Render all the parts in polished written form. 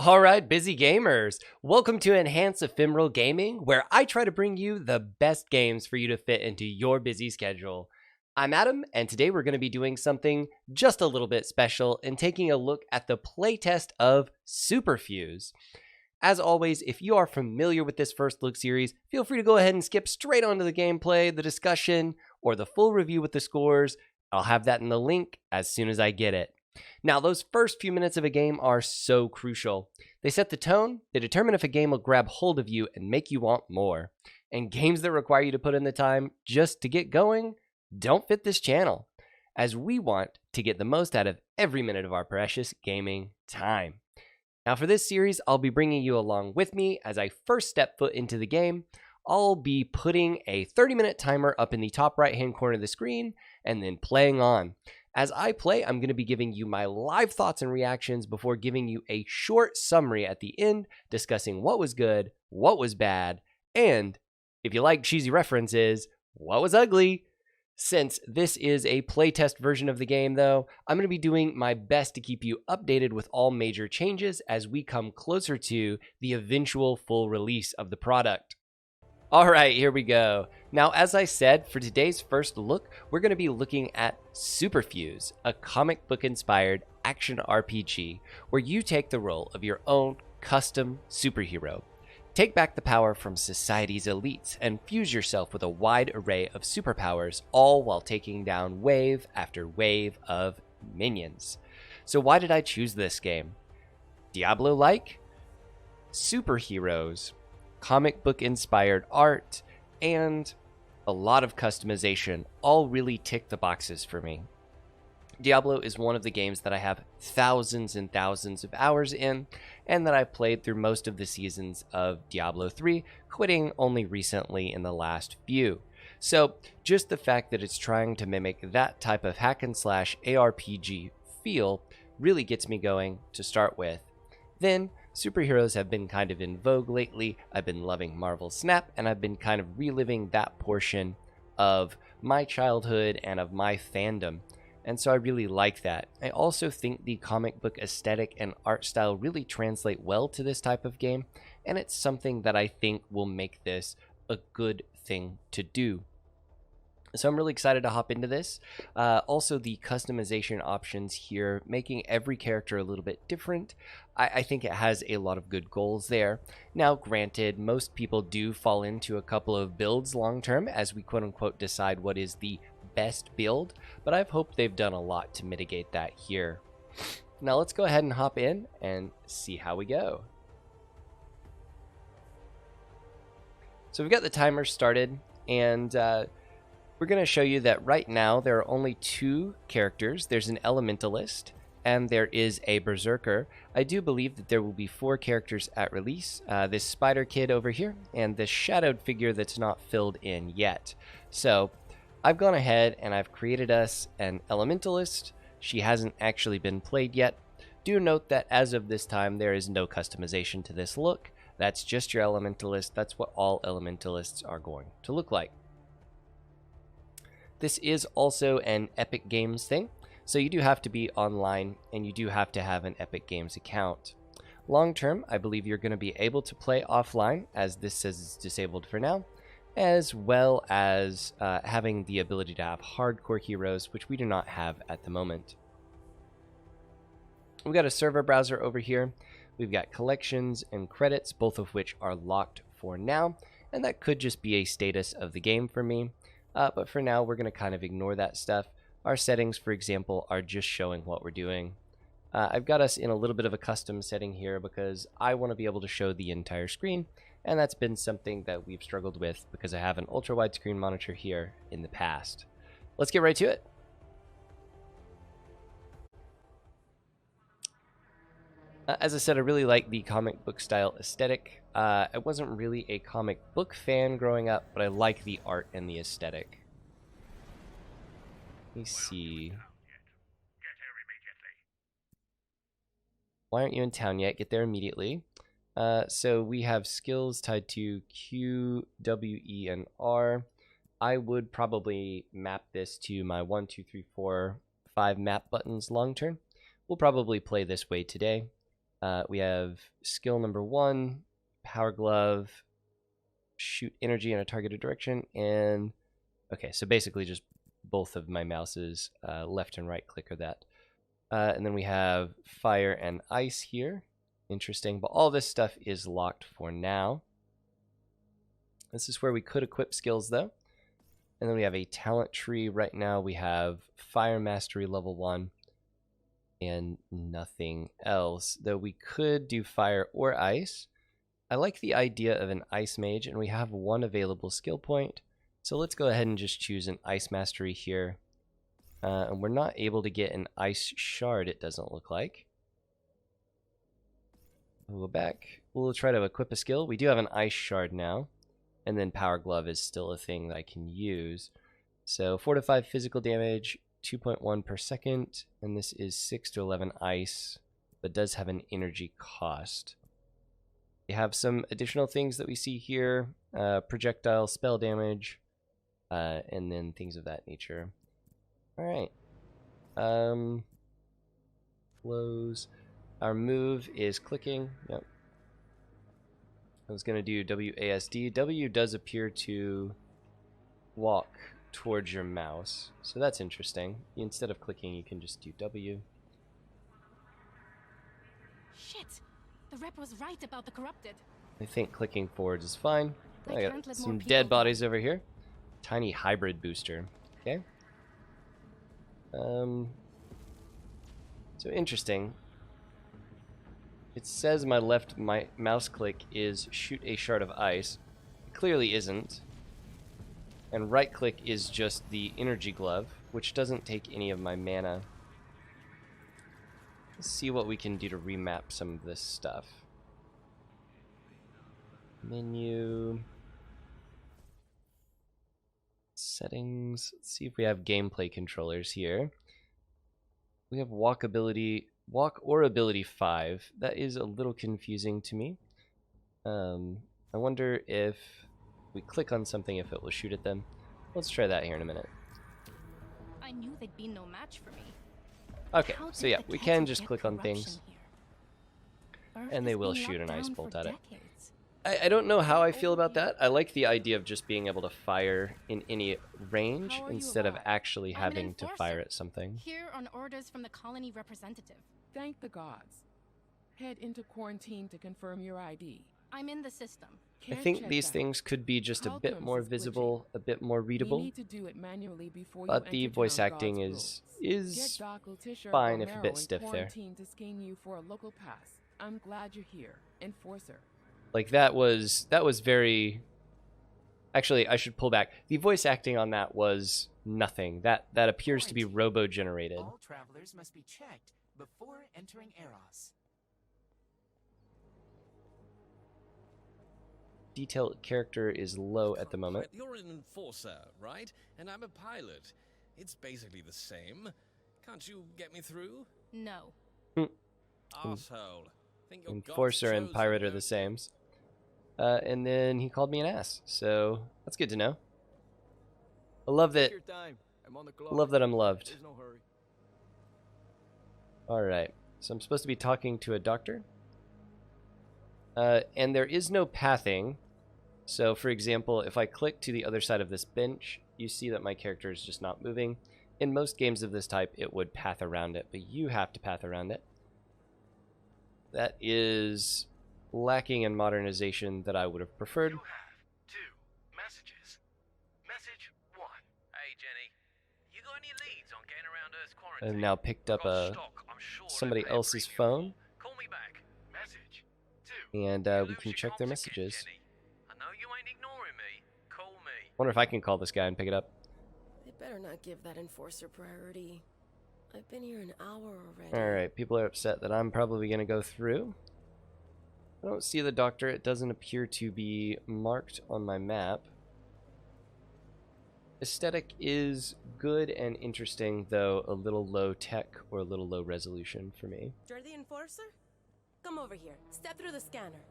All right, busy gamers, welcome to Enhance Ephemeral Gaming, where I try to bring you the best games for you to fit into your busy schedule. I'm Adam, and today we're going to be doing something just a little bit special and taking a look at the playtest of Superfuse. As always, if you are familiar with this first look series, feel free to go ahead and skip straight onto the gameplay, the discussion, or the full review with the scores. I'll have that in the link as soon as I get it. Now, those first few minutes of a game are so crucial. They set the tone, they determine if a game will grab hold of you and make you want more. And games that require you to put in the time just to get going don't fit this channel, as we want to get the most out of every minute of our precious gaming time. Now, for this series, I'll be bringing you along with me as I first step foot into the game. I'll be putting a 30-minute timer up in the top right-hand corner of the screen and then playing on. As I play, I'm going to be giving you my live thoughts and reactions before giving you a short summary at the end, discussing what was good, what was bad, and, if you like cheesy references, what was ugly. Since this is a playtest version of the game, though, I'm going to be doing my best to keep you updated with all major changes as we come closer to the eventual full release of the product. All right, here we go. Now, as I said, for today's first look, we're going to be looking at Superfuse, a comic book-inspired action RPG where you take the role of your own custom superhero. Take back the power from society's elites and fuse yourself with a wide array of superpowers, all while taking down wave after wave of minions. So why did I choose this game? Diablo-like? Superheroes. Comic book inspired art, and a lot of customization all really tick the boxes for me. Diablo is one of the games that I have thousands and thousands of hours in, and that I've played through most of the seasons of Diablo 3, quitting only recently in the last few. So just the fact that it's trying to mimic that type of hack and slash ARPG feel really gets me going to start with. Then, superheroes have been kind of in vogue lately. I've been loving Marvel Snap, and I've been kind of reliving that portion of my childhood and of my fandom. And so I really like that. I also think the comic book aesthetic and art style really translate well to this type of game, and it's something that I think will make this a good thing to do. So I'm really excited to hop into this. Also, the customization options here, making every character a little bit different. I think it has a lot of good goals there. Now, granted, most people do fall into a couple of builds long term as we quote-unquote decide what is the best build, but I've hoped they've done a lot to mitigate that here. Now, let's go ahead and hop in and see how we go. So we've got the timer started, and we're going to show you that right now there are only two characters. There's an Elementalist and there is a Berserker. I do believe that there will be 4 characters at release. This Spider Kid over here and this shadowed figure that's not filled in yet. So I've gone ahead and I've created us an Elementalist. She hasn't actually been played yet. Do note that as of this time there is no customization to this look. That's just your Elementalist. That's what all Elementalists are going to look like. This is also an Epic Games thing, so you do have to be online and you do have to have an Epic Games account. Long term, I believe you're going to be able to play offline, as this says it's disabled for now, as well as having the ability to have hardcore heroes, which we do not have at the moment. We've got a server browser over here. We've got collections and credits, both of which are locked for now, and that could just be a status of the game for me. But for now, we're going to kind of ignore that stuff. Our settings, for example, are just showing what we're doing. I've got us in a little bit of a custom setting here because I want to be able to show the entire screen, and that's been something that we've struggled with because I have an ultra widescreen monitor here in the past. Let's get right to it. As I said, I really like the comic book style aesthetic. I wasn't really a comic book fan growing up, but I like the art and the aesthetic. Let me see. Why aren't you in town yet? Get there immediately. So we have skills tied to Q, W, E, and R. I would probably map this to my 1, 2, 3, 4, 5 map buttons long term. We'll probably play this way today. We have skill number 1, power glove, shoot energy in a targeted direction, and okay, so basically just both of my mouses, left and right click are that. And then we have fire and ice here. Interesting, but all this stuff is locked for now. This is where we could equip skills though. And then we have a talent tree. Right now we have fire mastery level 1 and nothing else, though we could do fire or ice. I like the idea of an ice mage, and we have 1 available skill point. So let's go ahead and just choose an ice mastery here. And we're not able to get an ice shard, it doesn't look like. We'll go back. We'll try to equip a skill. We do have an ice shard now. And then power glove is still a thing that I can use. So 4 to 5 physical damage, 2.1 per second. And this is 6 to 11 ice, but does have an energy cost. We have some additional things that we see here. Projectile spell damage. And then things of that nature. Alright. Close. Our move is clicking. Yep. I was going to do WASD. W does appear to walk towards your mouse. So that's interesting. Instead of clicking, you can just do W. Shit! The rep was right about the corrupted. I think clicking forwards is fine. I got some dead bodies over here. Tiny hybrid booster. Okay. So interesting. It says my left mouse click is shoot a shard of ice. It clearly isn't. And right click is just the energy glove, which doesn't take any of my mana. Let's see what we can do to remap some of this stuff. Menu. Settings. Let's see if we have gameplay controllers here. We have walk or ability 5. That is a little confusing to me. I wonder if we click on something, if it will shoot at them. Let's try that here in a minute. I knew they'd be no match for me. Okay, so yeah, we can just click on things, and they will shoot an ice bolt at it. I don't know how I feel about that. I like the idea of just being able to fire in any range instead of actually having to fire at something. Here on orders from the colony representative. Thank the gods. Head into quarantine to confirm your ID. I'm in the system. I think these things could be just a bit more visible, a bit more readable, You need to do it manually before but you the enter voice town acting God's is Get Doc Letitia fine if a Romero bit in stiff there. quarantine to scan you for a local pass. I'm glad you're here. Enforcer. Like that was very. Actually, I should pull back. The voice acting on that was nothing. That appears to be robo-generated. All travelers must be checked before entering Eros. Detail character is low at the moment. You're an enforcer, right? And I'm a pilot. It's basically the same. Can't you get me through? No. Arsehole. Think your Enforcer gods and chose pirate you, are the don't you? same. And then he called me an ass, so that's good to know. I love that. Take your time. I'm on the clock. Love that I'm loved. There's no hurry. All right, so I'm supposed to be talking to a doctor, and there is no pathing. So, for example, if I click to the other side of this bench, you see that my character is just not moving. In most games of this type, it would path around it, but you have to path around it. That is lacking in modernization that I would have preferred. You have 2 messages. Message 1. Hey Jenny, you got any leads on getting around Earth's quarantine? I've now picked up Got stock, I'm sure somebody they'll pay a else's premium phone, for. Call me back. Message 2. and You we lose can your check their comms again, messages. Jenny. I know you ain't ignoring me. Call me. Wonder if I can call this guy and pick it up. They better not give that enforcer priority. I've been here an hour already. Alright, people are upset that I'm probably going to go through. I don't see the doctor. It doesn't appear to be marked on my map. Aesthetic is good and interesting, though a little low tech or a little low resolution for me. You're the enforcer? Come over here. Step through the scanner.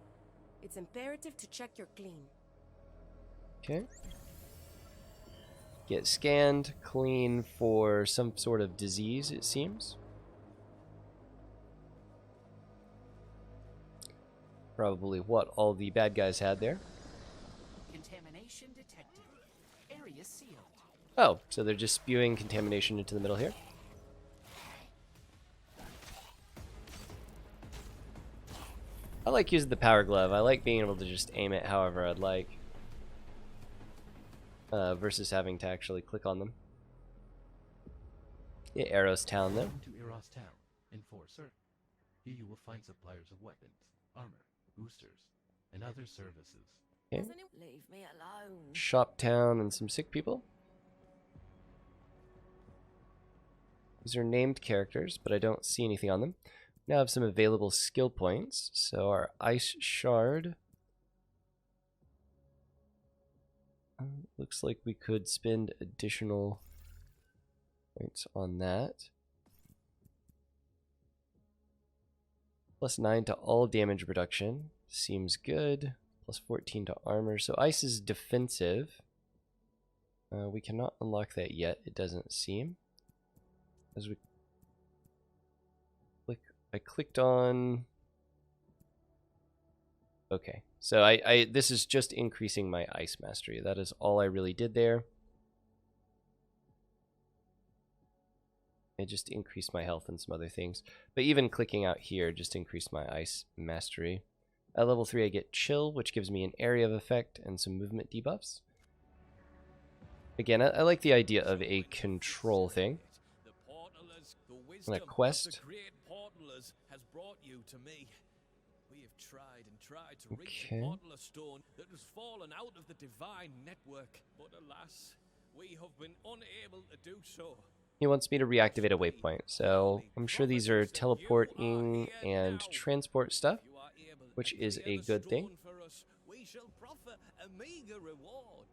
It's imperative to check you're clean. Okay. Get scanned, clean for some sort of disease, it seems. probably what all the bad guys had there. Contamination detected. Area sealed. Oh, so they're just spewing contamination into the middle here. I like using the power glove. I like being able to just aim it however I'd like. Versus having to actually click on them. Yeah, Arrows Town though. Welcome to Eros Town, Enforcer. Here you will find suppliers of weapons, armor, boosters, and other services. Okay. Doesn't it leave me alone? Shop Town and some sick people. These are named characters, but I don't see anything on them. Now I have some available skill points. So our Ice Shard. Looks like we could spend additional points on that. +9 to all damage reduction. Seems good. +14 to armor. So ice is defensive. We cannot unlock that yet, it doesn't seem. As we click, I clicked on... Okay, so this is just increasing my ice mastery. That is all I really did there. I just increased my health and some other things. But even clicking out here just increased my ice mastery. At level 3 I get chill, which gives me an area of effect and some movement debuffs. Again, I like the idea of a control thing. And a quest. Has brought you to me. We have tried and tried to reach Okay. the portaler stone that has fallen out of the divine network, but alas, we have been unable to do so. He wants me to reactivate a waypoint, so I'm sure these are teleporting and transport stuff, which is a good thing. We shall proffer a meager reward.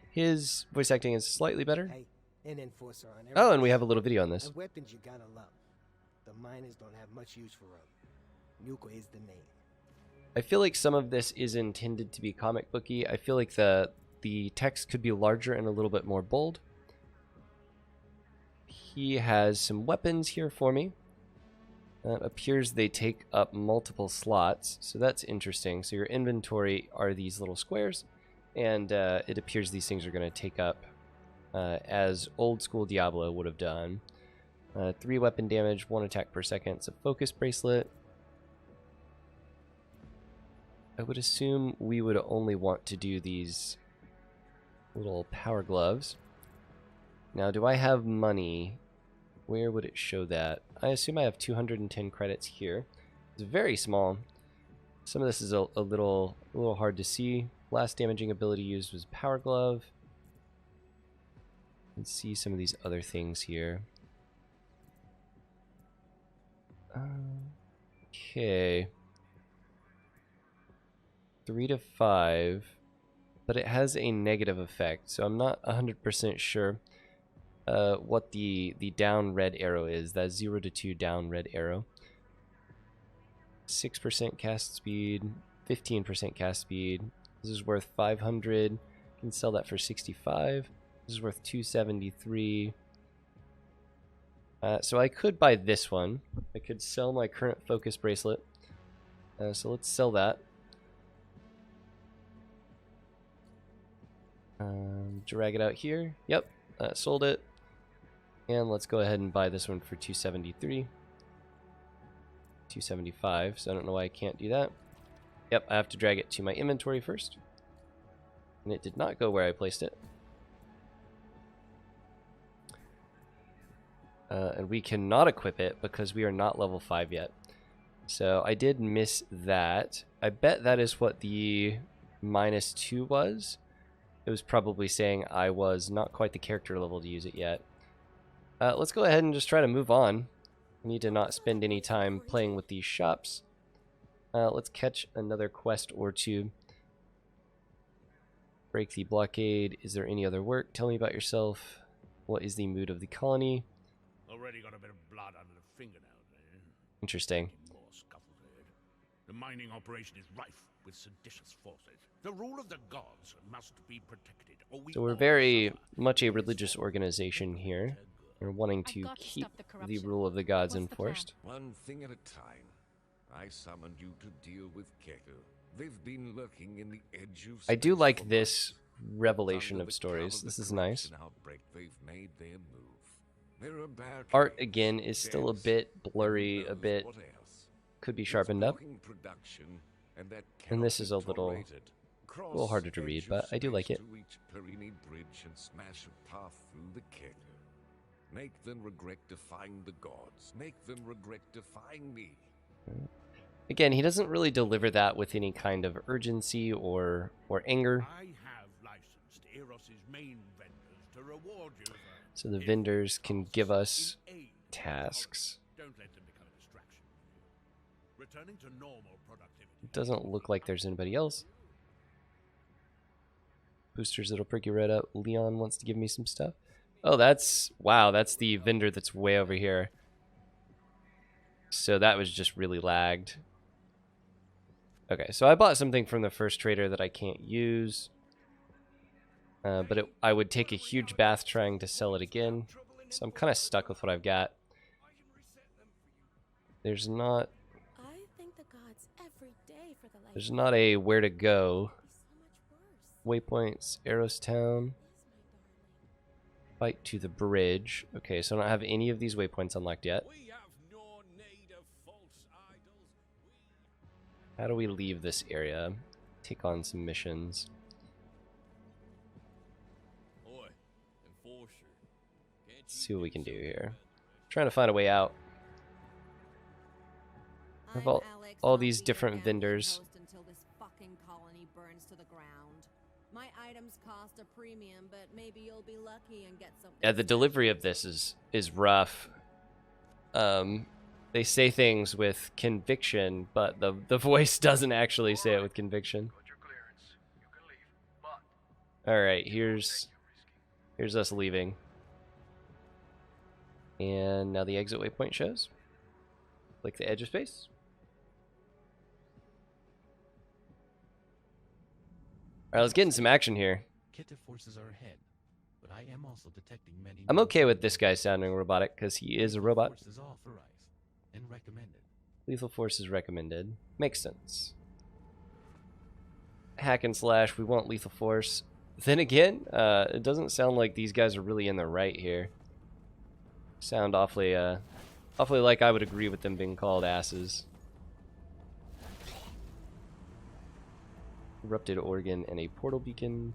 His voice acting is slightly better. Hey, an enforcer on Oh, and we have a little video on this. and weapons you gotta love. The miners don't have much use for them. Nuka is the name. I feel like some of this is intended to be comic booky. I feel like the text could be larger and a little bit more bold. He has some weapons here for me. It appears they take up multiple slots, so that's interesting. So your inventory are these little squares, and it appears these things are going to take up as old school Diablo would have done. 3 weapon damage, 1 attack per second. It's a focus bracelet. I would assume we would only want to do these little power gloves. Now, do I have money? Where would it show that? I assume I have 210 credits here. It's very small. Some of this is a little hard to see. Last damaging ability used was power glove. Let's see some of these other things here. Okay. 3 to 5, but it has a negative effect, so I'm not 100% sure what the down red arrow is. That's 0 to 2 down red arrow. 6% cast speed, 15% cast speed. This is worth 500. Can sell that for 65. This is worth 273. So I could buy this one. I could sell my current focus bracelet. So let's sell that. Drag it out here. Yep, sold it. And let's go ahead and buy this one for 273. 275, so I don't know why I can't do that. Yep, I have to drag it to my inventory first. And it did not go where I placed it. And we cannot equip it because we are not level 5 yet. So I did miss that. I bet that is what the -2 was. It was probably saying I was not quite the character level to use it yet. Let's go ahead and just try to move on. I need to not spend any time playing with these shops. Let's catch another quest or two. Break the blockade. Is there any other work? Tell me about yourself. What is the mood of the colony? Already got a bit of blood under the fingernails there. Interesting. More scuffles ahead. The mining operation is rife with seditious forces. The rule of the gods must be protected, or we So we're all very suffer. much a religious organization here. We're wanting to I've got to keep stop the the corruption. rule of the gods What's the plan? enforced. One thing at a time. I summoned you to deal with Keter. They've been lurking in the edge of I do space like for this months. revelation Under of the stories. cover This of is the nice. corruption outbreak, they've made their move. They're a bad Art case, again is still a dense, bit blurry, and a who knows bit what else. could be It's sharpened up. blocking production, and that And this cannot is be a little tolerated. harder to read, Edge but of I do like space it. to reach Perini Bridge and smash a path through the Keter. Make them regret defying the gods. Make them regret defying me. Again, he doesn't really deliver that with any kind of urgency or anger. I have licensed Eros's main vendors to reward you for So the every vendors can task give us in aid of the tasks. colony. Don't let them become a distraction. Returning to normal productivity. It doesn't look like there's anybody else. Boosters that'll perk you right up. Leon wants to give me some stuff. Oh, wow, that's the vendor that's way over here. So that was just really lagged. Okay, so I bought something from the first trader that I can't use. But I would take a huge bath trying to sell it again. So I'm kind of stuck with what I've got. There's not... I thank the gods every day for the life. There's not a where to go. Waypoints, Eros Town. Fight to the bridge. Okay, so I don't have any of these waypoints unlocked yet. We have no need of false idols. How do we leave this area? Take on some missions. Oi, enforcer. Can't Let's see what we can do here. Trying to find a way out. I have all these different vendors. Until this fucking colony burns to the ground. My items cost a premium, but maybe you'll be lucky and get something. Yeah, the delivery of this is rough. They say things with conviction, but the voice doesn't actually say it with conviction. Alright, here's us leaving. And now the exit waypoint shows. Click the edge of space. Alright, let's get in some action here. Keter forces are ahead, but I am also detecting many. I'm okay with this guy sounding robotic because he is a robot. Force is authorized and recommended. Lethal force is recommended. Makes sense. Hack and slash, we want lethal force. Then again, it doesn't sound like these guys are really in the right here. Sound awfully like I would agree with them being called asses. Corrupted organ and a portal beacon.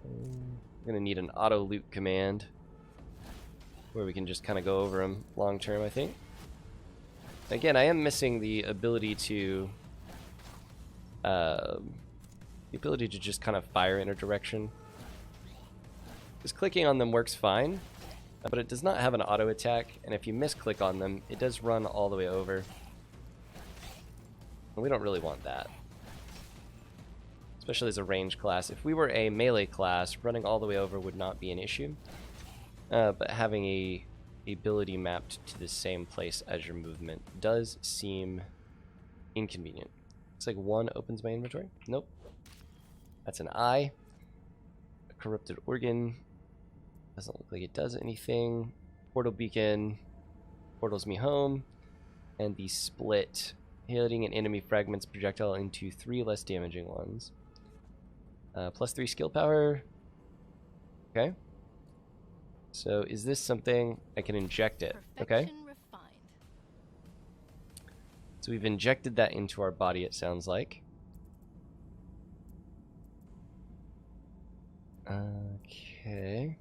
We're gonna need an auto loot command where we can just kind of go over them long term, I think. Again, I am missing the ability to just kind of fire in a direction. Just clicking on them works fine, but it does not have an auto attack, and if you misclick on them, it does run all the way over. And we don't really want that. Especially as a range class. If we were a melee class, running all the way over would not be an issue. But having a ability mapped to the same place as your movement does seem inconvenient. Looks like one opens my inventory. Nope. That's an eye. A corrupted organ. Doesn't look like it does anything. Portal beacon. Portals me home. And the split. Hitting an enemy fragments projectile into 3 less damaging ones. +3 skill power. Okay. So is this something I can inject it? Okay. Refined. So we've injected that into our body, it sounds like. Okay.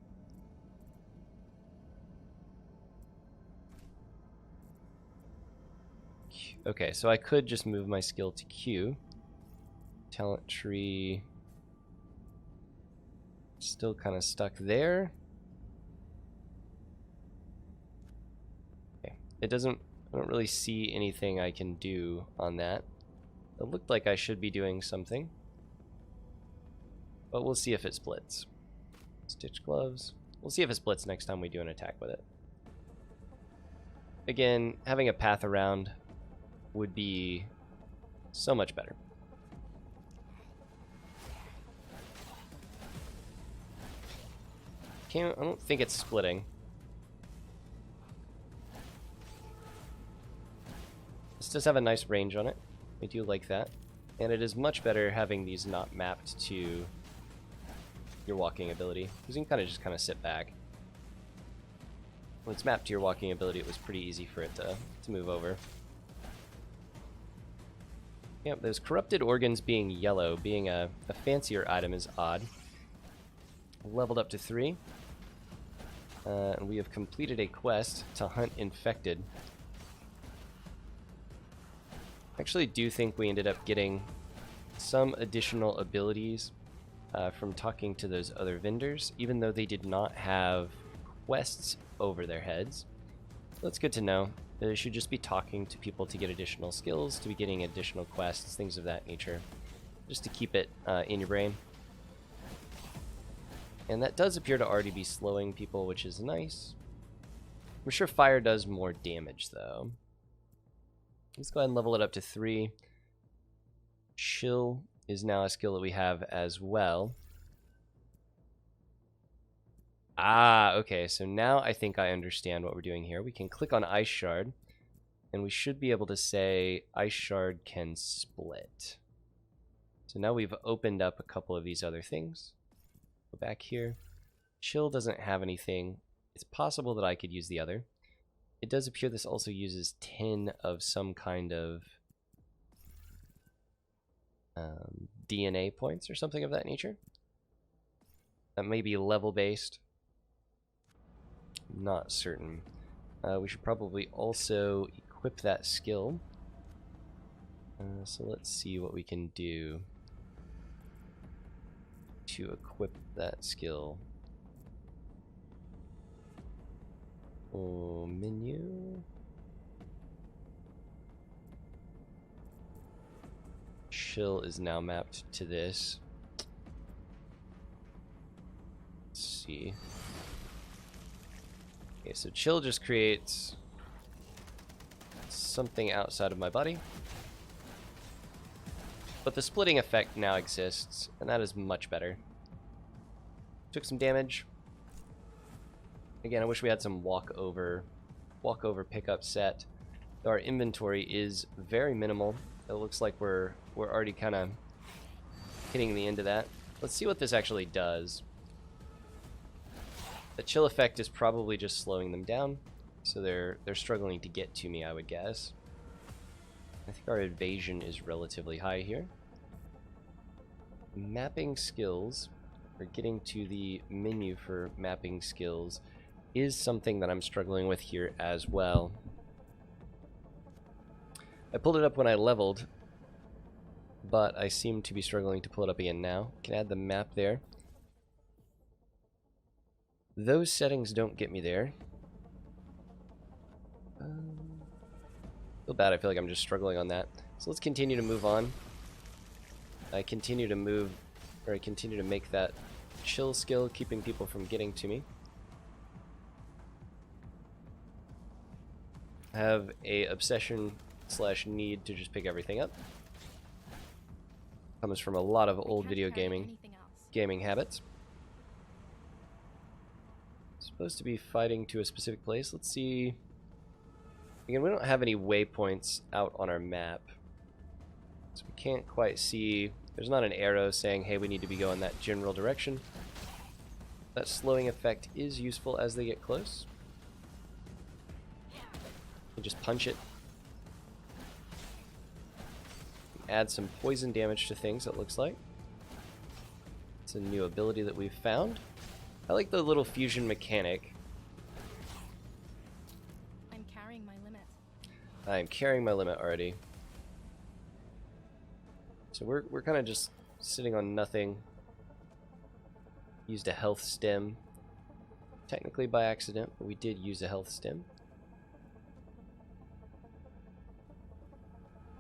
Okay, so I could just move my skill to Q. Talent tree. Still kind of stuck there. Okay. I don't really see anything I can do on that. It looked like I should be doing something. But we'll see if it splits. Stitch gloves. We'll see if it splits next time we do an attack with it. Again, having a path around would be so much better. I don't think it's splitting. This does have a nice range on it. I do like that. And it is much better having these not mapped to your walking ability, because you can just kind of sit back. When it's mapped to your walking ability, it was pretty easy for it to move over. Yep, those corrupted organs being yellow, being a fancier item is odd. Leveled up to 3. And we have completed a quest to hunt infected. I actually do think we ended up getting some additional abilities from talking to those other vendors, even though they did not have quests over their heads. That's good to know. They should just be talking to people to get additional skills, to be getting additional quests, things of that nature, just to keep it in your brain. And that does appear to already be slowing people, which is nice. I'm sure fire does more damage, though. Let's go ahead and level it up to 3. Chill is now a skill that we have as well. Ah, okay, so now I think I understand what we're doing here. We can click on Ice Shard, and we should be able to say Ice Shard can split. So now we've opened up a couple of these other things. Go back here. Chill doesn't have anything. It's possible that I could use the other. It does appear this also uses 10 of some kind of DNA points or something of that nature. That may be level-based. Not certain. We should probably also equip that skill. So let's see what we can do to equip that skill. Oh, menu. Chill is now mapped to this. Let's see. Okay, so chill just creates something outside of my body. But the splitting effect now exists, and that is much better. Took some damage. Again, I wish we had some walkover pickup set. Though our inventory is very minimal. It looks like we're already kind of hitting the end of that. Let's see what this actually does. The chill effect is probably just slowing them down, so they're struggling to get to me, I would guess. I think our evasion is relatively high here. Mapping skills, or getting to the menu for mapping skills, is something that I'm struggling with here as well. I pulled it up when I leveled, but I seem to be struggling to pull it up again now. Can add the map there. Those settings don't get me there. Feel bad, I feel like I'm just struggling on that. So let's continue to move on. I continue to make that chill skill, keeping people from getting to me. I have a obsession / need to just pick everything up. Comes from a lot of old video gaming habits. Supposed to be fighting to a specific place. Let's see. Again, we don't have any waypoints out on our map, so we can't quite see. There's not an arrow saying, hey, we need to be going that general direction. That slowing effect is useful as they get close. You just punch it. Add some poison damage to things, it looks like. It's a new ability that we've found. I like the little fusion mechanic. I'm carrying my limit. I'm carrying my limit already. So we're kind of just sitting on nothing. Used a health stem. Technically by accident, but we did use a health stem.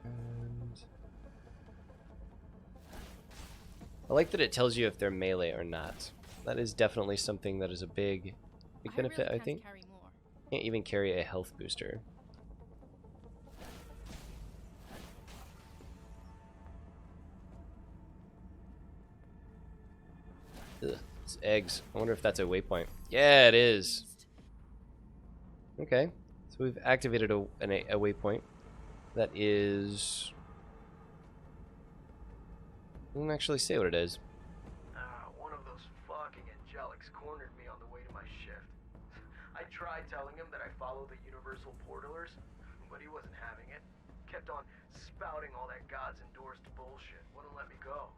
And I like that it tells you if they're melee or not. That is definitely something that is a big benefit, I think. Can't even carry a health booster. Ugh. It's eggs. I wonder if that's a waypoint. Yeah, it is. Okay. So we've activated a waypoint. That is... Doesn't actually say what it is. One of those fucking angelics cornered me on the way to my shift. I tried telling him that I follow the universal portalers, but he wasn't having it. Kept on spouting all that God's endorsed bullshit. Wouldn't let me go.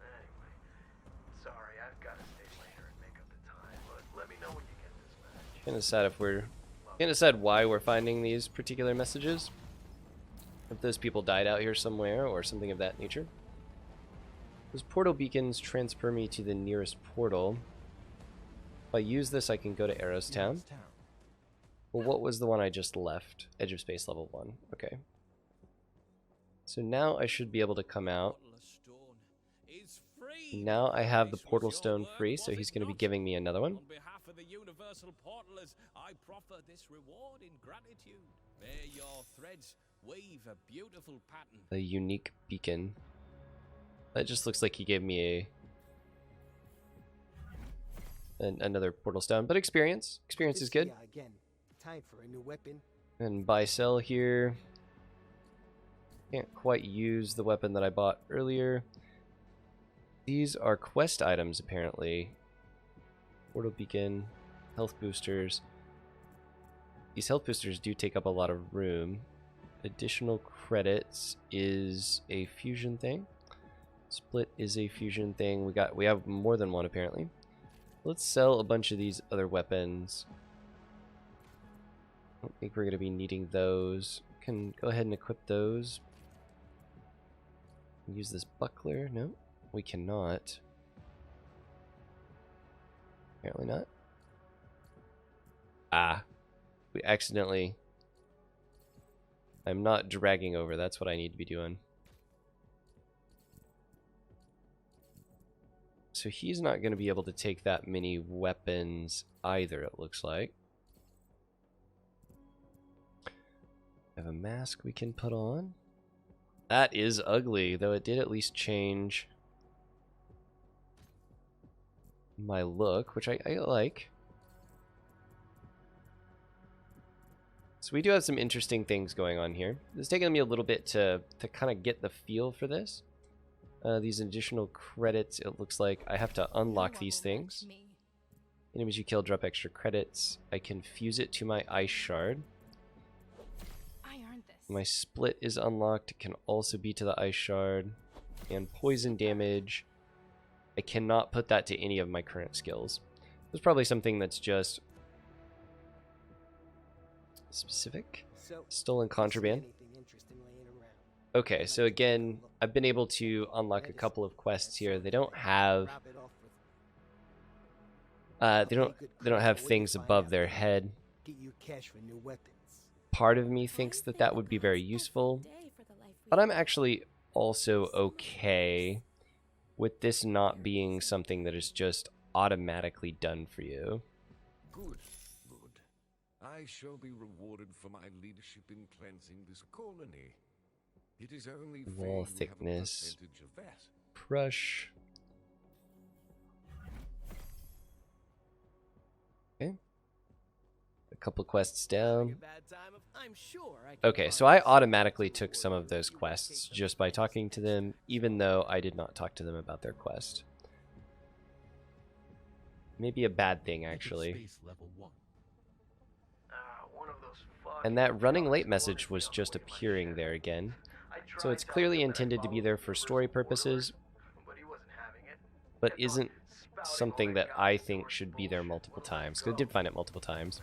Anyway, sorry, I've got to stay later and make up the time, but let me know when you get this message. Can't decide if we're... Can't decide why we're finding these particular messages. If those people died out here somewhere or something of that nature. Those portal beacons transfer me to the nearest portal. If I use this, I can go to Arrowstown. Well, what was the one I just left? Edge of Space level 1. Okay. So now I should be able to come out. Now I have the portal stone free, so he's going to be giving me another one. On behalf of the universal portalers, I proffer this reward in gratitude. There your threads weave a beautiful pattern. A unique beacon. That just looks like he gave me another portal stone, but experience is good. Yeah, again, time for a new weapon. And buy sell here. Can't quite use the weapon that I bought earlier. These are quest items, apparently. Portal beacon, health boosters. These health boosters do take up a lot of room. Additional credits is a fusion thing. Split is a fusion thing. We have more than one, apparently. Let's sell a bunch of these other weapons. I don't think we're going to be needing those. Can go ahead and equip those. Use this buckler. No, we cannot. Apparently not. Ah, we accidentally... I'm not dragging over. That's what I need to be doing. So he's not going to be able to take that many weapons either, it looks like. I have a mask we can put on. That is ugly, though it did at least change my look, which I like. So we do have some interesting things going on here. It's taken me a little bit to kind of get the feel for this. These additional credits, it looks like I have to unlock these things. Enemies you kill drop extra credits. I can fuse it to my ice shard. I earned this. My split is unlocked. It can also be to the ice shard. And poison damage. I cannot put that to any of my current skills. There's probably something that's just specific. Stolen contraband. Okay, so again, I've been able to unlock a couple of quests here. They don't have they don't have things above their head. Part of me thinks that that would be very useful, but I'm actually also okay with this not being something that is just automatically done for you. Good, good. I shall be rewarded for my leadership in cleansing this colony. It is only fair Wall you have a thickness, percentage of that. crush. Okay. A couple quests down. Okay, so I automatically took some of those quests just by talking to them, even though I did not talk to them about their quest. Maybe a bad thing, actually. And that running late message was just appearing there again. So it's clearly intended to be there for story purposes, but isn't something that I think should be there multiple times, because I did find it multiple times.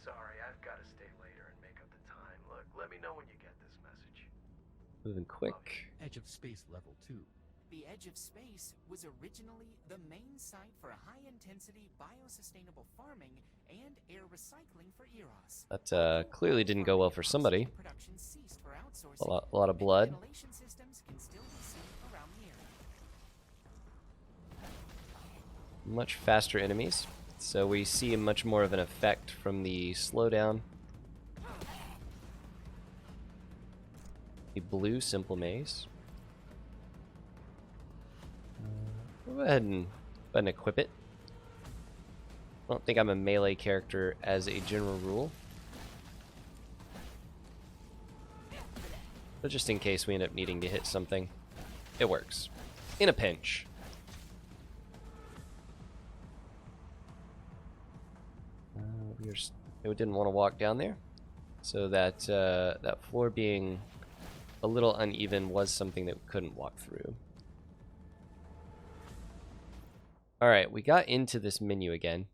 Sorry, I've got to stay later and make up the time. Look, let me know when you get this message. Moving quick. Edge of Space level 2. The Edge of Space was originally the main site for high-intensity biosustainable farming and air recycling for Eros. That clearly didn't go well for somebody. A lot of blood. Ventilation systems can still be seen around the area. Much faster enemies. So we see much more of an effect from the slowdown. The blue simple maze. Go ahead and Go ahead and equip it. I don't think I'm a melee character as a general rule. But just in case we end up needing to hit something, it works. In a pinch. We didn't want to walk down there. So that that floor being a little uneven was something that we couldn't walk through. Alright, we got into this menu again.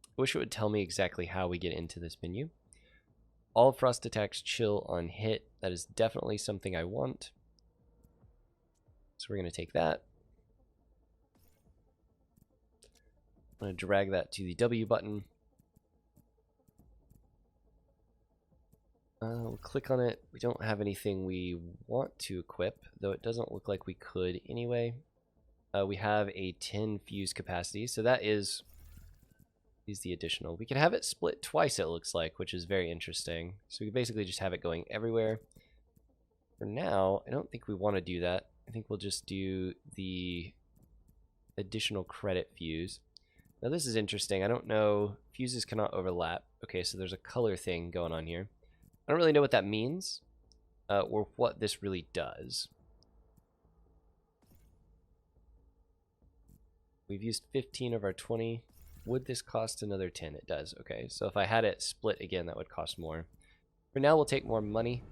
I wish it would tell me exactly how we get into this menu. All frost attacks chill on hit. That is definitely something I want. So we're going to take that. I'm going to drag that to the W button. We'll click on it. We don't have anything we want to equip, though it doesn't look like we could anyway. We have a 10 fuse capacity, so that is the additional. We can have it split twice, it looks like, which is very interesting. So we basically just have it going everywhere. For now, I don't think we want to do that. I think we'll just do the additional credit fuse. Now this is interesting. I don't know. Fuses cannot overlap. Okay, so there's a color thing going on here. I don't really know what that means, or what this really does. We've used 15 of our 20. Would this cost another 10? It does. Okay, so if I had it split again, that would cost more. For now, we'll take more money.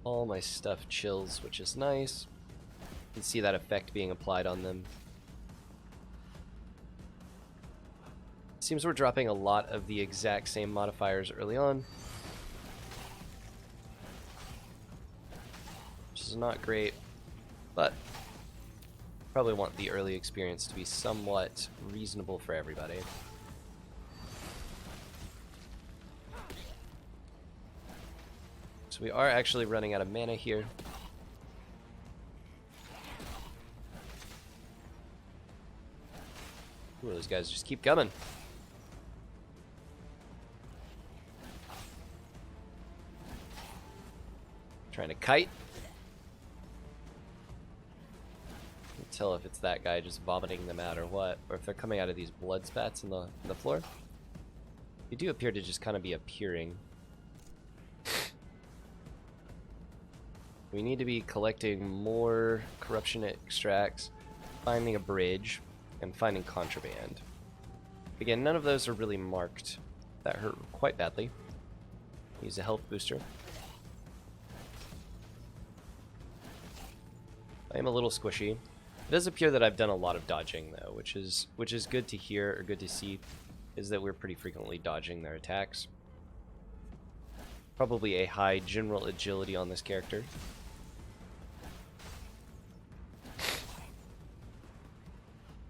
All my stuff chills, which is nice. You can see that effect being applied on them. Seems we're dropping a lot of the exact same modifiers early on, which is not great, but probably want the early experience to be somewhat reasonable for everybody. So we are actually running out of mana here. Ooh, those guys just keep coming. Trying to kite. Can't tell if it's that guy just vomiting them out or what, or if they're coming out of these blood spats in the floor. They do appear to just kind of be appearing. We need to be collecting more corruption extracts, finding a bridge, and finding contraband. Again, none of those are really marked. That hurt quite badly. Use a health booster. I am a little squishy. It does appear that I've done a lot of dodging though, which is good to hear or good to see, is that we're pretty frequently dodging their attacks. Probably a high general agility on this character.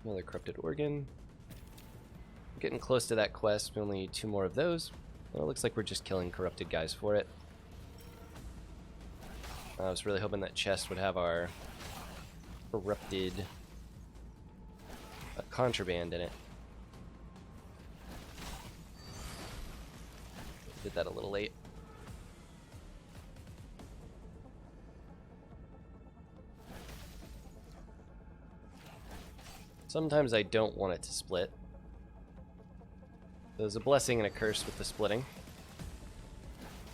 Another corrupted organ. Getting close to that quest. We only need 2 more of those. Well, it looks like we're just killing corrupted guys for it. I was really hoping that chest would have our corrupted contraband in it. Did that a little late. Sometimes I don't want it to split. There's a blessing and a curse with the splitting.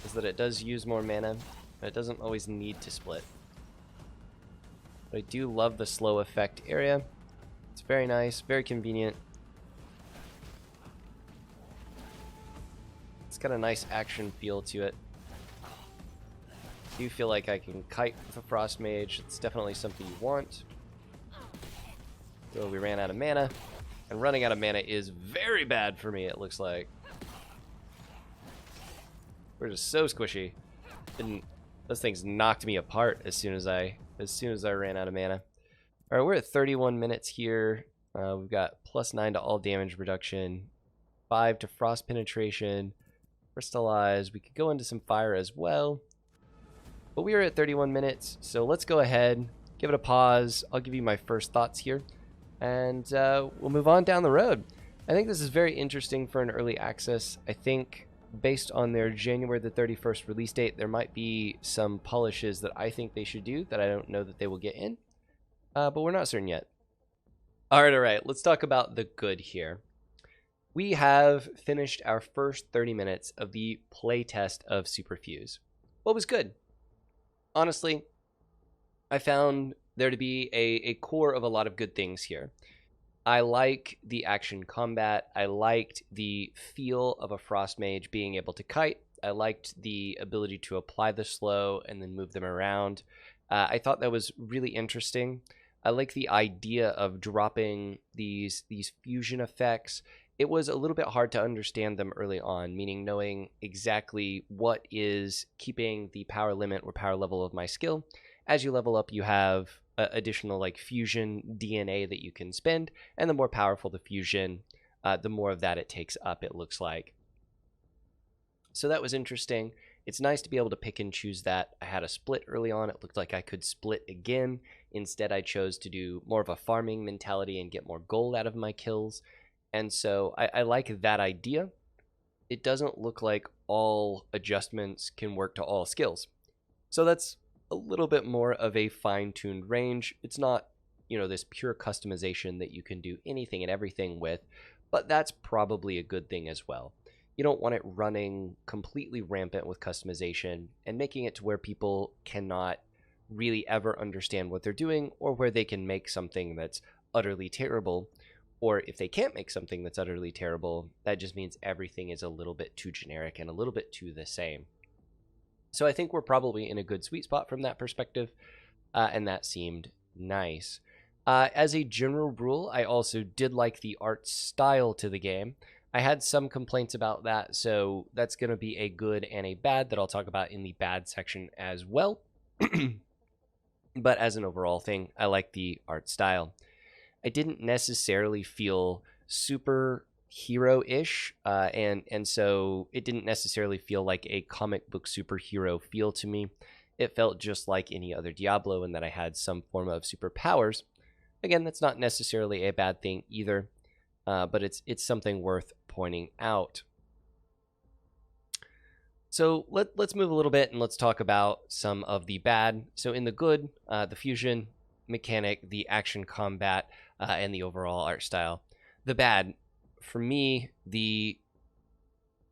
Is that it does use more mana, but it doesn't always need to split. But I do love the slow effect area. It's very nice, very convenient. It's got a nice action feel to it. I do feel like I can kite with a Frost Mage. It's definitely something you want. So we ran out of mana, and running out of mana is very bad for me, it looks like. We're just so squishy. Those things knocked me apart as soon as I ran out of mana. Alright, we're at 31 minutes here. We've got +9 to all damage reduction, 5 to frost penetration, crystallize. We could go into some fire as well. But we are at 31 minutes, so let's go ahead, give it a pause. I'll give you my first thoughts here, and we'll move on down the road. I think this is very interesting for an early access. I think based on their January the 31st release date, there might be some polishes that I think they should do that I don't know that they will get in, but we're not certain yet. All right, let's talk about the good here. We have finished our first 30 minutes of the playtest of Superfuse. What was good? Honestly, I found there to be a core of a lot of good things here. I like the action combat. I liked the feel of a frost mage being able to kite. I liked the ability to apply the slow and then move them around. I thought that was really interesting. I like the idea of dropping these fusion effects. It was a little bit hard to understand them early on, meaning knowing exactly what is keeping the power limit or power level of my skill. As you level up, you have additional like fusion DNA that you can spend, and the more powerful the fusion, the more of that it takes up, it looks like. So that was interesting. It's nice to be able to pick and choose that. I had a split early on. It looked like I could split again. Instead, I chose to do more of a farming mentality and get more gold out of my kills. And so I like that idea. It doesn't look like all adjustments can work to all skills. So that's a little bit more of a fine-tuned range. It's not, this pure customization that you can do anything and everything with, but that's probably a good thing as well. You don't want it running completely rampant with customization and making it to where people cannot really ever understand what they're doing, or where they can make something that's utterly terrible. Or if they can't make something that's utterly terrible, that just means everything is a little bit too generic and a little bit too the same. So I think we're probably in a good sweet spot from that perspective, and that seemed nice. As a general rule, I also did like the art style to the game. I had some complaints about that, so that's going to be a good and a bad that I'll talk about in the bad section as well. But as an overall thing, I like the art style. I didn't necessarily feel super hero-ish, and so it didn't necessarily feel like a comic book superhero feel to me. It felt just like any other Diablo in that I had some form of superpowers. Again, that's not necessarily a bad thing either, but it's something worth pointing out. So let's move a little bit and let's talk about some of the bad. So in the good, the fusion mechanic, the action combat, and the overall art style. The bad, for me, the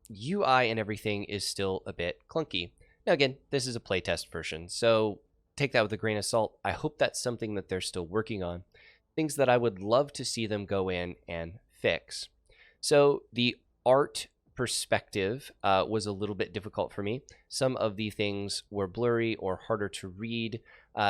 UI and everything is still a bit clunky. Now again, this is a playtest version, so take that with a grain of salt. I hope that's something that they're still working on. Things that I would love to see them go in and fix. So the art perspective was a little bit difficult for me. Some of the things were blurry or harder to read.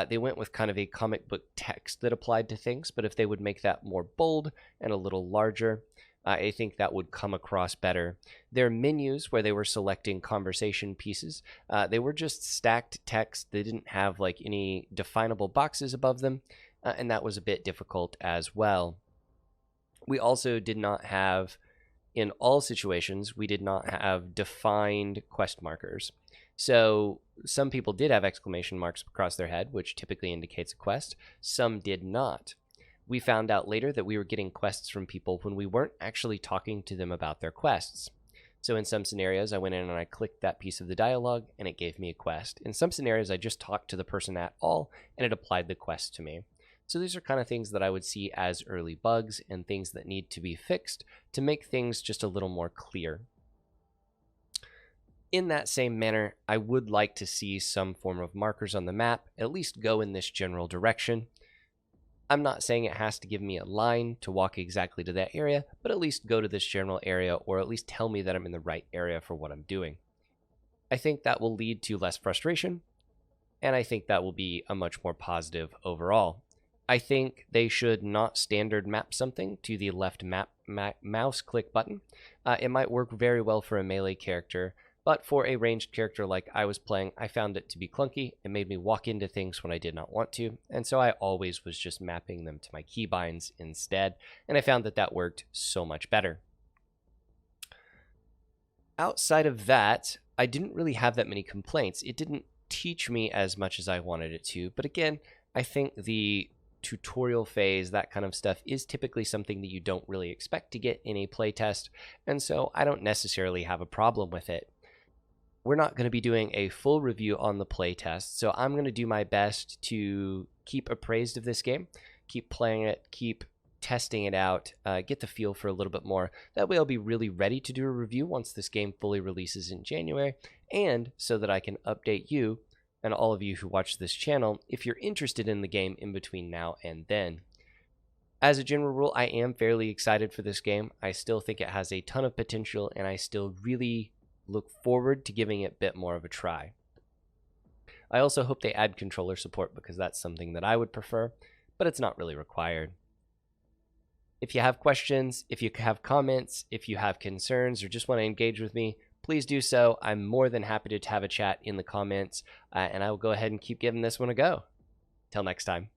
They went with kind of a comic book text that applied to things, but if they would make that more bold and a little larger, I think that would come across better. Their menus, where they were selecting conversation pieces, they were just stacked text. They didn't have like any definable boxes above them, and that was a bit difficult as well. We also did not have, in all situations, we did not have defined quest markers. So some people did have exclamation marks across their head, which typically indicates a quest. Some did not. We found out later that we were getting quests from people when we weren't actually talking to them about their quests. So in some scenarios, I went in and I clicked that piece of the dialogue and it gave me a quest. In some scenarios, I just talked to the person at all and it applied the quest to me. So these are kind of things that I would see as early bugs and things that need to be fixed to make things just a little more clear. In that same manner, I would like to see some form of markers on the map at least go in this general direction. I'm not saying it has to give me a line to walk exactly to that area, but at least go to this general area, or at least tell me that I'm in the right area for what I'm doing. I think that will lead to less frustration, and I think that will be a much more positive overall. I think they should not standard map something to the left mouse click button. It might work very well for a melee character, but for a ranged character like I was playing, I found it to be clunky. It made me walk into things when I did not want to, and so I always was just mapping them to my keybinds instead, and I found that that worked so much better. Outside of that, I didn't really have that many complaints. It didn't teach me as much as I wanted it to, but again, I think the tutorial phase, that kind of stuff, is typically something that you don't really expect to get in a playtest, and so I don't necessarily have a problem with it. We're not going to be doing a full review on the playtest, so I'm going to do my best to keep appraised of this game, keep playing it, keep testing it out, get the feel for a little bit more. That way I'll be really ready to do a review once this game fully releases in January, and so that I can update you and all of you who watch this channel if you're interested in the game in between now and then. As a general rule, I am fairly excited for this game. I still think it has a ton of potential, and I still really look forward to giving it a bit more of a try. I also hope they add controller support, because that's something that I would prefer, but it's not really required. If you have questions, if you have comments, if you have concerns, or just want to engage with me, please do so. I'm more than happy to have a chat in the comments, and I will go ahead and keep giving this one a go. Till next time.